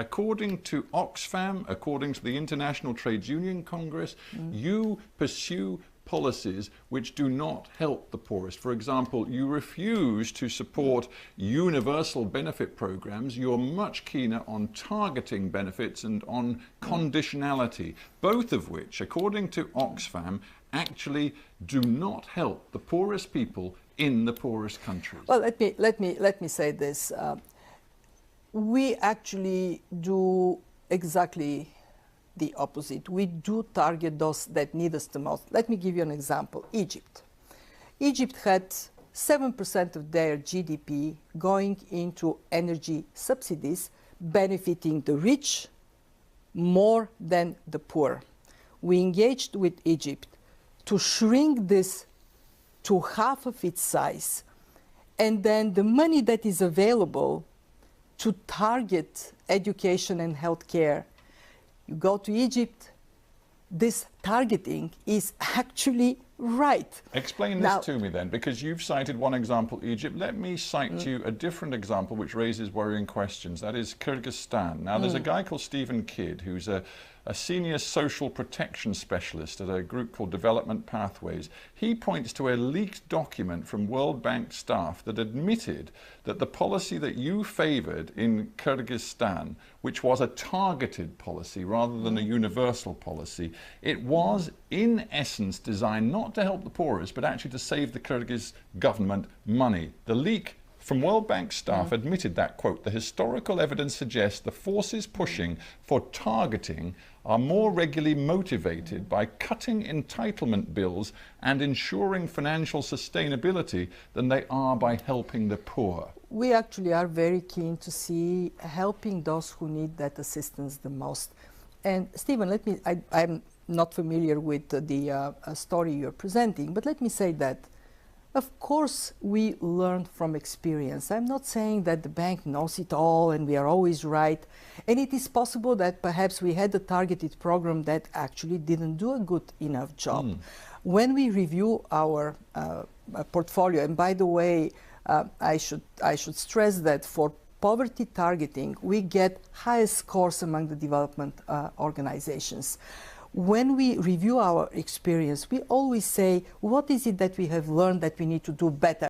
According to Oxfam, according to the International Trades Union Congress, you pursue policies which do not help the poorest. For example, you refuse to support universal benefit programs. You're much keener on targeting benefits and on conditionality, both of which, according to Oxfam, actually do not help the poorest people in the poorest countries. Well, let me say this. We actually do exactly the opposite. We do target those that need us the most. Let me give you an example. Egypt. Egypt had 7% of their GDP going into energy subsidies, benefiting the rich more than the poor. We engaged with Egypt to shrink this to half of its size, and then the money that is available to target education and healthcare. You go to Egypt, this targeting is actually right. Explain this to me then, because you've cited one example, Egypt. Let me cite to you a different example which raises worrying questions. That is Kyrgyzstan. Now, there's a guy called Stephen Kidd, who's a senior social protection specialist at a group called Development Pathways. He points to a leaked document from World Bank staff that admitted that the policy that you favored in Kyrgyzstan, which was a targeted policy rather than a universal policy, it was in essence designed not to help the poorest, but actually to save the Kyrgyz government money. The leak from World Bank staff admitted that, quote, the historical evidence suggests the forces pushing for targeting are more regularly motivated by cutting entitlement bills and ensuring financial sustainability than they are by helping the poor. We actually are very keen to see helping those who need that assistance the most. And Stephen, I'm not familiar with the story you're presenting, but let me say that of course, we learn from experience. I'm not saying that the bank knows it all and we are always right. And it is possible that perhaps we had a targeted program that actually didn't do a good enough job. When we review our portfolio, and by the way, I should stress that for poverty targeting, we get highest scores among the development organizations. When we review our experience, we always say, what is it that we have learned that we need to do better?